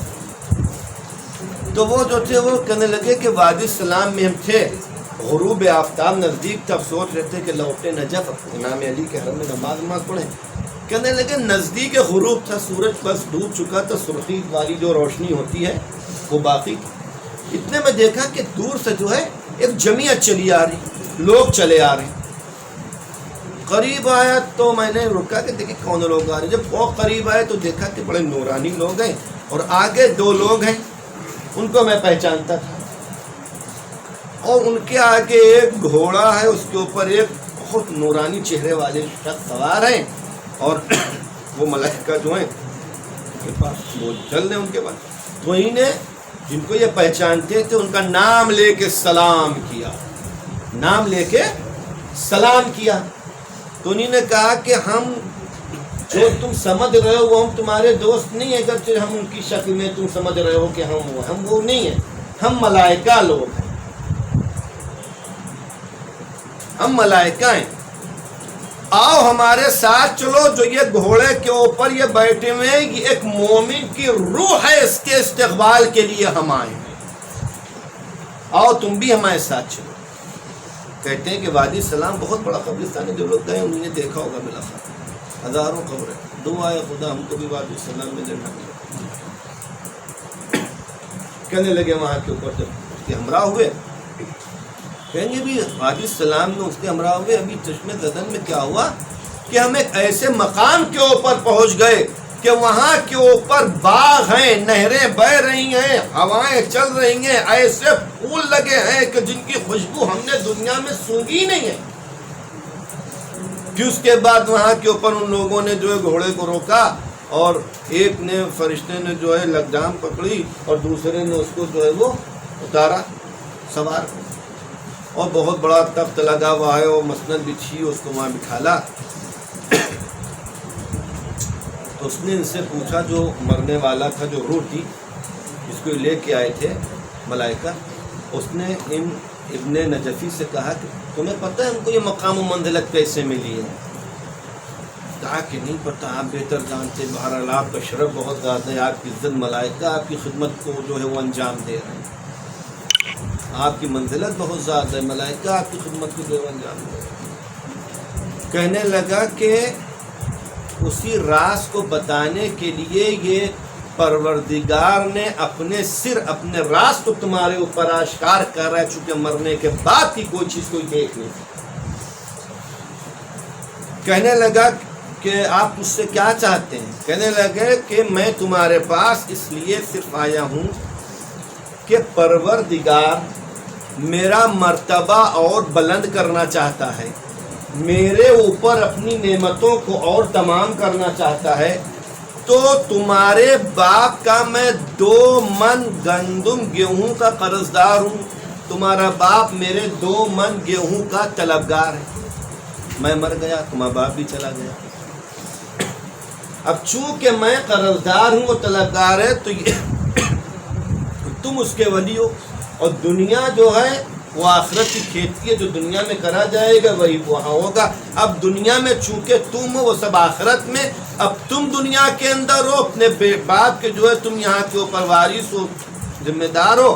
Speaker 2: تو وہ جو تھے وہ کہنے لگے کہ وادی السلام میں ہم تھے، غروب آفتاب نزدیک تب سوچ رہے تھے کہ لوٹے نجف امام علی کے حرم میں نماز پڑھیں۔ کہنے لگے نزدیک غروب تھا، سورج بس ڈوب چکا تھا، سرخی والی جو روشنی ہوتی ہے وہ باقی تھی۔ اتنے میں دیکھا کہ دور سے جو ہے ایک جمعیت چلی آ رہی، لوگ چلے آ رہے ہیں۔ قریب آیا تو میں نے رکا کہ دیکھیں کون لوگ آ رہے ہیں۔ جب بہت قریب آئے تو دیکھا کہ بڑے نورانی لوگ ہیں، اور آگے دو لوگ ہیں، ان کو میں پہچانتا تھا، اور ان کے آگے ایک گھوڑا ہے، اس کے اوپر ایک بہت نورانی چہرے والے شخص سوار ہیں، اور وہ ملائکہ جو ہیں ان کے پاس وہ چل رہے ہیں ان کے پاس۔ تو انہیں جن کو یہ پہچانتے تھے ان کا نام لے کے سلام کیا، نام لے کے سلام کیا۔ تو انہیں نے کہا کہ ہم جو تم سمجھ رہے ہو وہ ہم تمہارے دوست نہیں ہیں، اگرچہ ہم ان کی شکل میں تم سمجھ رہے ہو کہ ہم وہ نہیں ہیں، ہم ملائکہ لوگ ہیں، ہم ملائکہ ہیں، آؤ ہمارے ساتھ چلو۔ جو یہ گھوڑے کے اوپر یہ بیٹھے ہوئے ہیں یہ ایک مومن کی روح ہے، اس کے استقبال کے لیے ہم آئے ہیں، آؤ تم بھی ہمارے ساتھ چلو۔ کہتے ہیں کہ وادی السلام بہت بڑا قبرستان ہے، جو لوگ گئے انہوں نے دیکھا ہوگا، بالاخره ہزاروں قبریں۔ دعا ہے خدا ہم کو بھی وادی السلام میں دیکھا ملے۔ کہنے لگے وہاں کے اوپر جب اس کے ہمراہ ہوئے، کہیں گے بھی وادی السلام میں اس کے ہمراہ ہوئے، ابھی چشمے زدن میں کیا ہوا کہ ہم ایک ایسے مقام کے اوپر پہنچ گئے کہ وہاں کے اوپر باغ ہیں، نہریں بہ رہی ہیں، ہوائیں چل رہی ہیں، ایسے پھول لگے ہیں کہ جن کی خوشبو ہم نے دنیا میں سونگھی نہیں ہے۔ پھر اس کے بعد وہاں کے اوپر ان لوگوں نے جو ہے گھوڑے کو روکا، اور ایک نے فرشتے نے جو ہے لگام پکڑی اور دوسرے نے اس کو جو ہے وہ اتارا سوار کو، اور بہت بڑا تخت لگا ہوا ہے اور مسند بچھی اس کو وہاں بٹھالا۔ تو اس نے ان سے پوچھا جو مرنے والا تھا، جو روح تھی جس کو لے کے آئے تھے ملائکہ، اس نے ابن نجفی سے کہا کہ تمہیں پتہ ہے ہم کو یہ مقام و منزلت کیسے ملی ہے؟ کہا کہ نہیں پتہ، آپ بہتر جانتے، بہرحال آپ کا شرف بہت زیادہ ہے، آپ کی عزت ملائکہ آپ کی خدمت کو جو ہے وہ انجام دے رہے ہیں، آپ کی منزلت بہت زیادہ ہے، ملائکہ آپ کی خدمت کو جو ہے انجام دے رہے ہیں۔ کہنے لگا کہ اسی راز کو بتانے کے لیے یہ پروردگار نے اپنے سر، اپنے راز کو تمہارے اوپر آشکار کر رہا ہے، چونکہ مرنے کے بعد کی کوئی چیز کوئی دیکھ نہیں۔ کہنے لگا کہ آپ مجھ سے کیا چاہتے ہیں؟ کہنے لگے کہ میں تمہارے پاس اس لیے صرف آیا ہوں کہ پروردگار میرا مرتبہ اور بلند کرنا چاہتا ہے، میرے اوپر اپنی نعمتوں کو اور تمام کرنا چاہتا ہے، تو تمہارے باپ کا میں 2 من گندم گیہوں کا قرض دار ہوں، تمہارا باپ میرے 2 من گیہوں کا طلبگار ہے، میں مر گیا تمہارا باپ بھی چلا گیا، اب چونکہ میں قرض دار ہوں وہ طلبگار ہے تو تم اس کے ولی ہو، اور دنیا جو ہے وہ آخرت کی کھیتی ہے، جو دنیا میں کرا جائے گا وہی وہاں ہوگا۔ اب دنیا میں چونکہ تم ہو وہ سب آخرت میں، اب تم دنیا کے اندر ہو، اپنے باپ کے جو ہے تم یہاں کے اوپر وارث ہو، ذمہ دار ہو،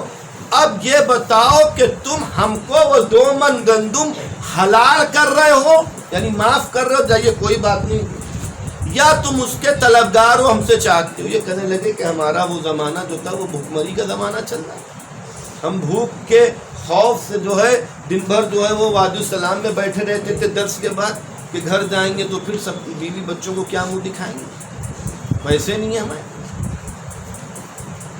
Speaker 2: اب یہ بتاؤ کہ تم ہم کو وہ 2 من گندم حلال کر رہے ہو، یعنی معاف کر رہے ہو، جائیے کوئی بات نہیں، یا تم اس کے طلبگار ہو، ہم سے چاہتے ہو۔ یہ کہنے لگے کہ ہمارا وہ زمانہ جو تھا وہ بھوکمری کا زمانہ چل رہا ہے، ہم بھوک کے خوف سے جو ہے دن بھر جو ہے وہ وادی السلام میں بیٹھے رہتے تھے درس کے بعد، کہ گھر جائیں گے تو پھر سب بیوی بچوں کو کیا منہ دکھائیں گے، پیسے نہیں ہیں ہمیں۔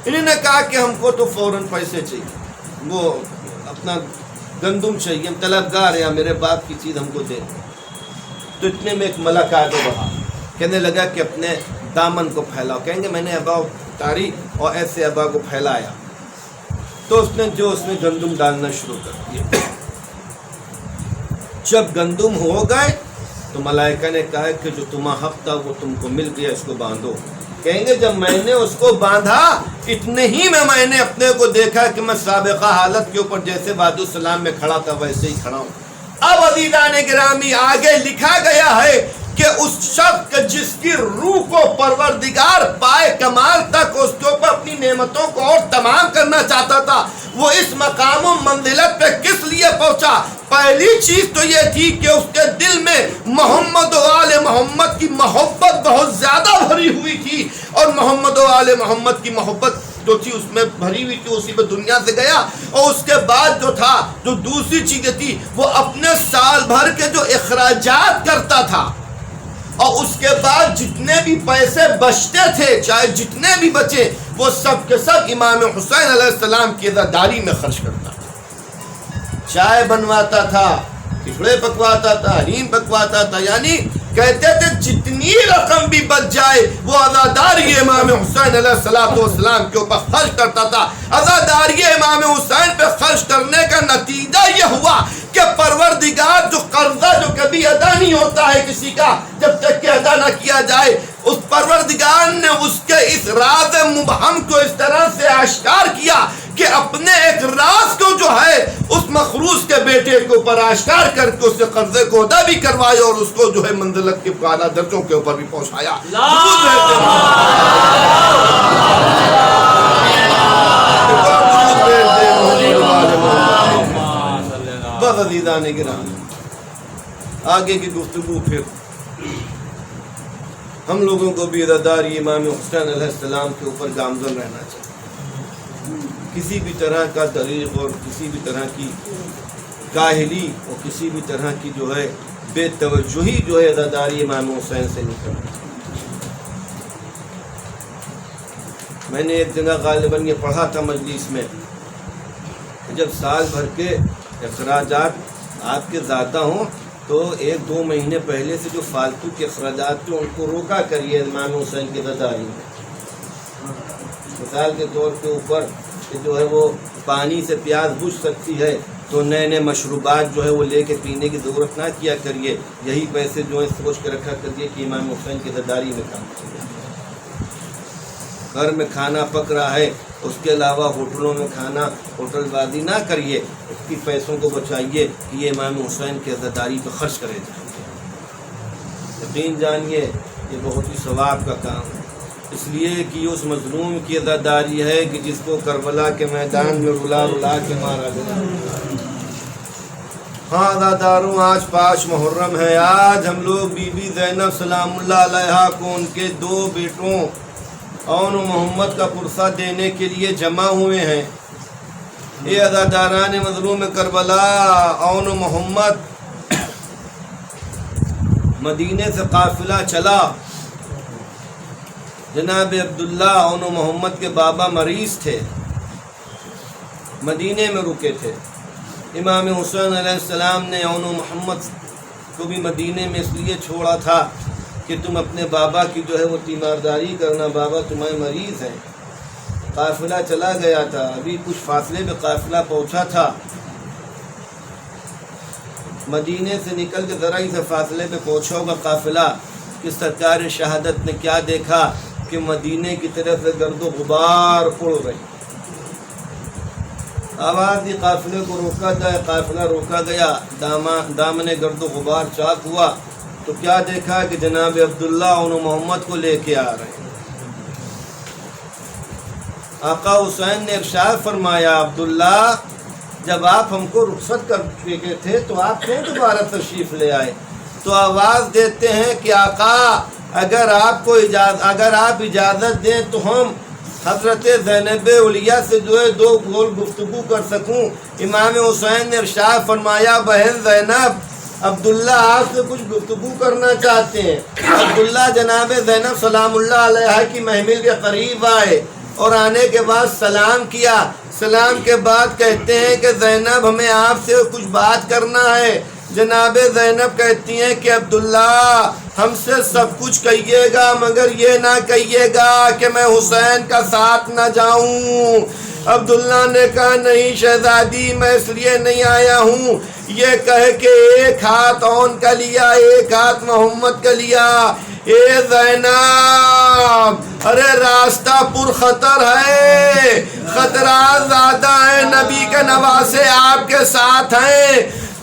Speaker 2: انہوں نے کہا کہ ہم کو تو فوراً پیسے چاہیے، وہ اپنا گندم چاہیے، ہم طلبگار ہیں، میرے باپ کی چیز ہم کو دے دیں۔ تو اتنے میں ایک ملک آگے بڑھا، کہنے لگا کہ اپنے دامن کو پھیلاؤ، کہیں گے میں نے ابا اتاری اور ایسے ابا کو پھیلایا، تو اس نے گندم ڈالنا شروع کر دیا۔ جب گندم ہو گئے تو ملائکہ نے کہا کہ جو تمہارا حق تھا وہ تم کو مل گیا، اس کو باندھو۔ کہیں گے جب میں نے اس کو باندھا اتنے ہی میں نے اپنے کو دیکھا کہ میں سابقہ حالت کے اوپر جیسے وادی السلام میں کھڑا تھا ویسے ہی کھڑا ہوں۔ اب عزیزان گرامی آگے لکھا گیا ہے کہ اس شخص جس کی روح کو پروردگار پائے کمال تک اس کے اوپر اپنی نعمتوں کو اور تمام کرنا چاہتا تھا، وہ اس مقام و منزلت پہ کس لیے پہنچا؟ پہلی چیز تو یہ تھی کہ اس کے دل میں محمد و آل محمد کی محبت بہت زیادہ بھری ہوئی تھی، اور محمد و آل محمد کی محبت جو تھی اس میں بھری ہوئی تھی، اسی پہ دنیا سے گیا۔ اور اس کے بعد جو تھا، جو دوسری چیزیں تھی، وہ اپنے سال بھر کے جو اخراجات کرتا تھا، اور اس کے بعد جتنے بھی پیسے بچتے تھے، چاہے جتنے بھی بچے، وہ سب کے سب امام حسین علیہ السلام کی عزاداری میں خرچ کرتا تھا۔ چائے بنواتا تھا، ٹکڑے پکواتا تھا، حلیم پکواتا تھا، یعنی کہتے تھے جتنی رقم بھی بچ جائے وہ عزاداری امام حسین علیہ السلام کے اوپر خرچ کرتا تھا۔ عزاداری امام حسین پہ خرچ کرنے کا نتیجہ یہ ہوا کہ پروردگار جو قرضہ جو کبھی ادا نہیں ہوتا ہے کسی کا جب تک کہ ادا نہ کیا جائے، اس پروردگار نے اس کے اس راز مبہم کو اس طرح سے آشکار کیا کہ اپنے ایک راز کو جو ہے اس مخروص کے بیٹے کے اوپر آشکار کر کے اس سے قرضے کو ادا بھی کروایا، اور اس کو جو ہے منزلت کے اعلیٰ درجوں کے اوپر بھی پہنچایا۔ بس عزیزان گرامی، آگے کی گفتگو پھر ہم لوگوں کو بھی عزاداری امام حسین علیہ السلام کے اوپر گامزن رہنا چاہیے۔ کسی بھی طرح کا دریغ اور کسی بھی طرح کی کاہلی اور کسی بھی طرح کی جو ہے بے توجہی جو ہے عزاداری امام حسین سے نہیں کرنا چاہیے۔ میں نے ایک جگہ غالباً یہ پڑھا تھا مجلس میں، جب سال بھر کے اخراجات آپ کے زیادہ ہوں تو 1-2 مہینے پہلے سے جو فالتو کے اخراجات تھے ان کو روکا کریے امام حسین کی عزاداری میں۔ مثال کے طور کے اوپر کہ جو ہے وہ پانی سے پیاس بجھ سکتی ہے تو نئے مشروبات جو ہے وہ لے کے پینے کی ضرورت نہ کیا کریے، یہی پیسے جو ہے سوچ کے رکھا کریے کہ امام حسین کی عزاداری میں کام کریے۔ گھر میں کھانا پک رہا ہے، اس کے علاوہ ہوٹلوں میں کھانا ہوٹل بازی نہ کریے، اس کی پیسوں کو بچائیے کہ یہ امام حسین کی عزاداری پہ خرچ کرے جائیں۔ یقین جانیے یہ بہت ہی ثواب کا کام ہے، اس لیے کہ یہ اس مظلوم کی عزاداری ہے کہ جس کو کربلا کے میدان میں رلا رلا کے مارا گیا۔ ہاں عزاداروں، آج 5 محرم ہے۔ آج ہم لوگ بی بی زینب سلام اللہ علیہا کو ان کے 2 بیٹوں اون و محمد کا پرسہ دینے کے لیے جمع ہوئے ہیں۔ یہ عزاداران مظلوم کربلا، اون و محمد، مدینے سے قافلہ چلا۔ جناب عبداللہ اون و محمد کے بابا مریض تھے، مدینے میں رکے تھے۔ امام حسین علیہ السلام نے اون و محمد کو بھی مدینے میں اس لیے چھوڑا تھا کہ تم اپنے بابا کی جو ہے وہ تیمارداری کرنا، بابا تمہارے مریض ہیں۔ قافلہ چلا گیا تھا، ابھی کچھ فاصلے میں قافلہ پہنچا تھا، مدینے سے نکل کے ذرا ہی سے فاصلے پہ پہنچا ہوگا قافلہ کہ سرکار شہادت نے کیا دیکھا کہ مدینے کی طرف سے گرد و غبار اڑ رہی۔ آواز دی قافلے کو روکا جائے، قافلہ روکا گیا، دامن گرد و غبار چاک ہوا تو کیا دیکھا کہ جناب عبداللہ اون محمد کو لے کے آ رہے ہیں۔ آقا حسین نے ارشاد فرمایا، عبداللہ جب آپ ہم کو رخصت کر چکے تھے تو آپ کیوں دوبارہ تشریف لے آئے؟ تو آواز دیتے ہیں کہ آقا اگر آپ اجازت دیں تو ہم حضرت زینب علیہ سے جو ہے 2 گول گفتگو کر سکوں۔ امام حسین نے ارشاد فرمایا، بہن زینب، عبداللہ آپ سے کچھ گفتگو کرنا چاہتے ہیں۔ عبداللہ جناب زینب سلام اللہ علیہ کی محمل کے قریب آئے اور آنے کے بعد سلام کیا۔ سلام کے بعد کہتے ہیں کہ زینب ہمیں آپ سے کچھ بات کرنا ہے۔ جناب زینب کہتی ہیں کہ عبداللہ ہم سے سب کچھ کہیے گا مگر یہ نہ کہیے گا کہ میں حسین کا ساتھ نہ جاؤں۔ عبداللہ نے کہا نہیں شہزادی، میں اس لیے نہیں آیا ہوں یہ کہہ کے ایک ہاتھ اون کا لیا، ایک ہاتھ محمد کا لیا۔ اے زینب، ارے راستہ پر خطر ہے، خطرات زیادہ ہیں، نبی کے نواسے آپ کے ساتھ ہیں،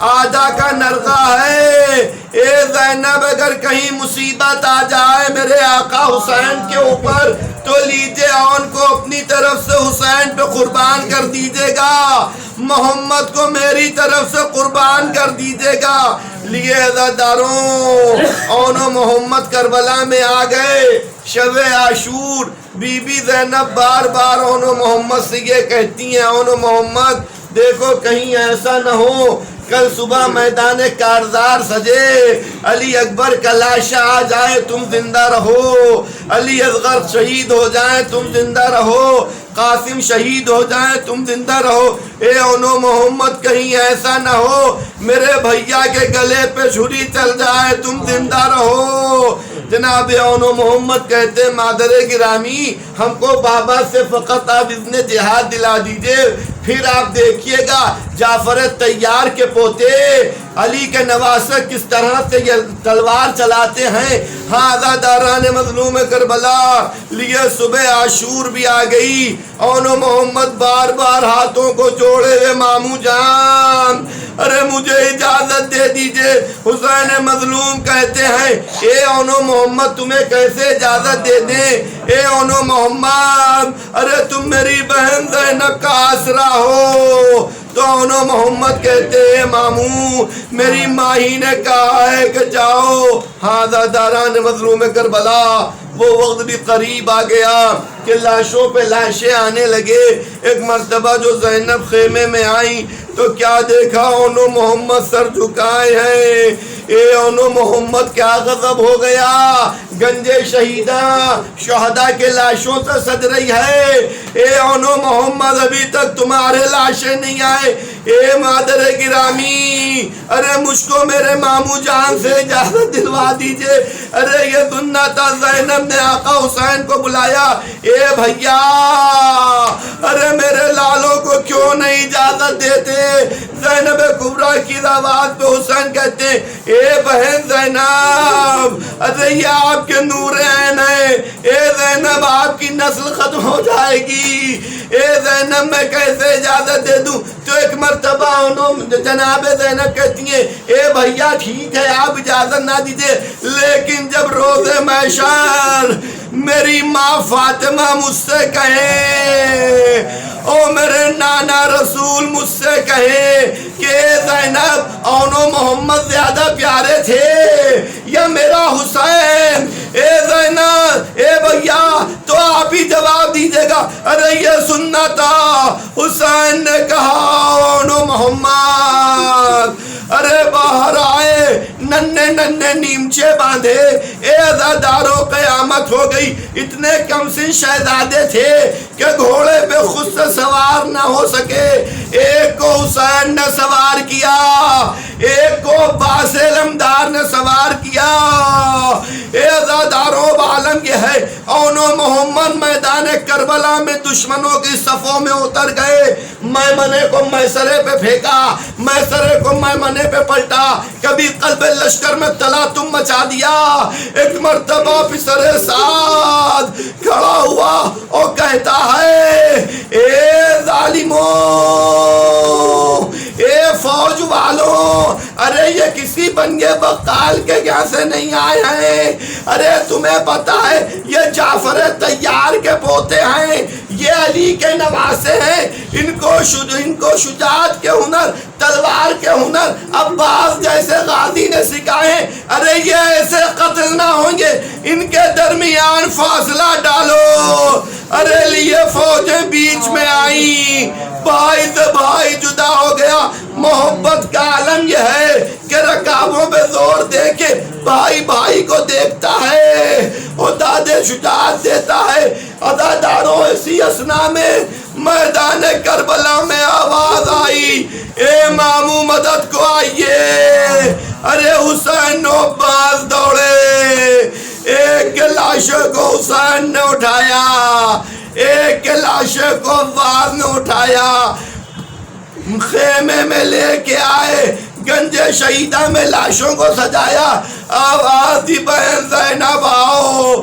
Speaker 2: آدھا کا نرغہ ہے۔ اے زینب، اگر کہیں مصیبت آ جائے میرے آقا حسین کے اوپر تو لیجیے اون کو اپنی طرف سے حسین پہ قربان کر دیجیے گا، محمد کو میری طرف سے قربان کر دیجیے گا۔ لیے عزاداروں، اون و محمد کربلا میں آ گئے۔ شب عاشور بی بی زینب بار بار اون و محمد سے یہ کہتی ہیں، اون و محمد دیکھو کہیں ایسا نہ ہو کل صبح میدان کارزار سجے، علی اکبر کا لاشا آ جائے تم زندہ رہو، علی اصغر شہید ہو جائیں تم زندہ رہو، قاسم شہید ہو جائیں تم زندہ رہو۔ اے اون و محمد کہیں ایسا نہ ہو میرے بھیا کے گلے پہ چھری چل جائے تم زندہ رہو۔ جناب اون و محمد کہتے مادر گرامی، ہم کو بابا سے فقط آپ اذن جہاد دلا دیجئے، پھر آپ دیکھیے گا جعفر طیار کے پوتے علی کے نواسے کس طرح سے یہ تلوار چلاتے ہیں۔ ہاں عزاداران مظلوم کربلا، لیے صبح عاشور بھی آ گئی۔ اون و محمد بار بار ہاتھوں کو جوڑے ہوئے، ماموں جان ارے مجھے اجازت دے دیجئے۔ حسین مظلوم کہتے ہیں اے اون و محمد تمہیں کیسے اجازت دے دیں؟ اے اون و محمد، ارے تم میری بہن زینب کا آسرا ہو۔ تو اون و محمد کہتے ہیں ماموں میری ماں ہی نے کہا ہے کہ جاؤ۔ ہاں عزاداران مظلوم کربلا، وہ وقت بھی قریب آ گیا کہ لاشوں پہ لاشیں آنے لگے۔ ایک مرتبہ جو زینب خیمے میں آئیں تو کیا دیکھا، اون و محمد سر جھکائے ہیں۔ اے اون و محمد کیا غضب ہو گیا، گنجے شہیداں شہداء کے لاشوں سے سج رہی ہے۔ اے اونو محمد ابھی تک تمہارے لاشیں نہیں آئے، اے مادر گرامی ارے مجھ کو میرے ماموں جان سے اجازت دلوا دیجئے۔ ارے یہ سنت زینب نے آقا حسین کو بلایا، اے بھیا ارے میرے لالوں کو کیوں نہیں اجازت دیتے؟ زینب کبریٰ کی آواز پہ حسین کہتے ہیں اے بہن زینب ارے یہ آپ کے نور عین ہے، اے زینب آپ کی نسل ختم ہو جائے گی، اے زینب میں کیسے اجازت دے دوں؟ تو ایک مرتبہ جناب زینب کہتی ہیں اے بھیا ٹھیک ہے آپ اجازت نہ دیجئے، لیکن جب روز محشر میری ماں فاطمہ مجھ سے کہے او میرے نانا رسول مجھ سے کہے کہ زینب اونو محمد زیادہ پیارے تھے یا میرا حسین، اے زینب اے بھیا تو آپ ہی جواب دیجئے گا۔ ارے یہ سننا تھا، حسین نے کہا اونو محمد ارے باہر آئے ننے ننے نیمچے باندھے، اے عزادارو قیامت ہو گئی۔ اتنے کم سن شہزادے تھے کہ گھوڑے پہ خود سے سوار نہ ہو سکے، ایک کو حسین نے سوار کیا، ایک کو عباس علمدار نے سوار کیا۔ اے عزادارو عالم یہ ہے اونو محمد میدان کربلا میں دشمنوں کی صفوں میں اتر گئے، میمنے کو میسرے پہ پھینکا، میسرے کو میمنے پہ پلٹا، کبھی قلب لشکر میں تلاتم مچا دیا۔ ایک مرتبہ پسر سعد کھڑا ہوا اور کہتا ہے اے ظالموں، اے فوج والوں، ارے یہ کسی بنگے بقال کے یہاں سے نہیں آئے ہیں، ارے تمہیں پتا ہے یہ جعفر طیار کے پوتے ہیں، یہ علی کے نواسے ہیں، ان کو شجاعت کے ہنر، تلوار کے ہنر عباس جیسے غازی نے سکھائے، ارے یہ ایسے قتل نہ ہوں گے، ان کے درمیان فاصلہ ڈالو۔ ارے لیے فوجیں بیچ میں آئیں، بھائی سے بھائی جدا ہو گیا۔ محبت کا عالم یہ ہے کہ رکابوں پہ زور دے کے بھائی بھائی کو دیکھتا ہے اور دادے شجاعت دیتا ہے۔ عزاداروں اسی اسنا میں میدان کربلا میں آواز آئی اے ماموں مدد کو آئیے۔ ارے حسین و عباس دوڑے، ایک لاشوں کو حسین نے اٹھایا، ایک لاشوں کو عباس نے اٹھایا، خیمے میں لے کے آئے، گنج شہیدہ میں لاشوں کو سجایا۔ آواز دی بہن زینب آؤ،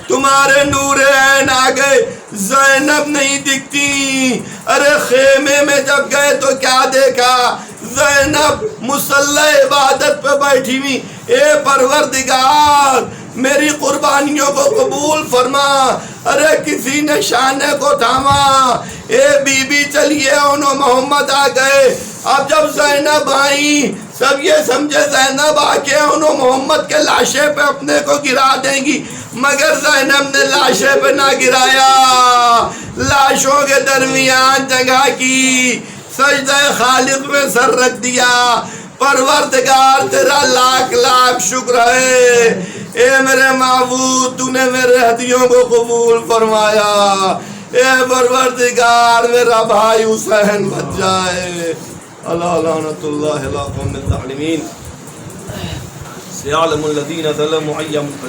Speaker 2: تمہارے نور عین آ گئے۔ زینب نہیں دکھتی۔ ارے خیمے میں جب گئے تو کیا دیکھا؟ زینب مصلی عبادت پہ بیٹھی ہوئی۔ اے پروردگار میری قربانیوں کو قبول فرما۔ ارے کسی نے شانے کو تھاما، اے بی بی چلیے اونو محمد آ گئے۔ اب جب زینب آئیں سب یہ سمجھے زینب آ کے اونو محمد کے لاشے پہ اپنے کو گرا دیں گی، مگر زینب نے لاشے پہ نہ گرایا، لاشوں کے درمیان جگہ کی، سجدہ خالق میں سر رکھ دیا۔ پروردگار تیرا لاکھ لاکھ شکر ہے، اے میرے معبود تو نے میرے ہدیوں کو قبول فرمایا۔ اے پروردگار میرا بھائی حسین بچ جائے۔ اللہ لعنت اللہ علی قوم الظالمین۔ سیعلم الذین ظلموا أی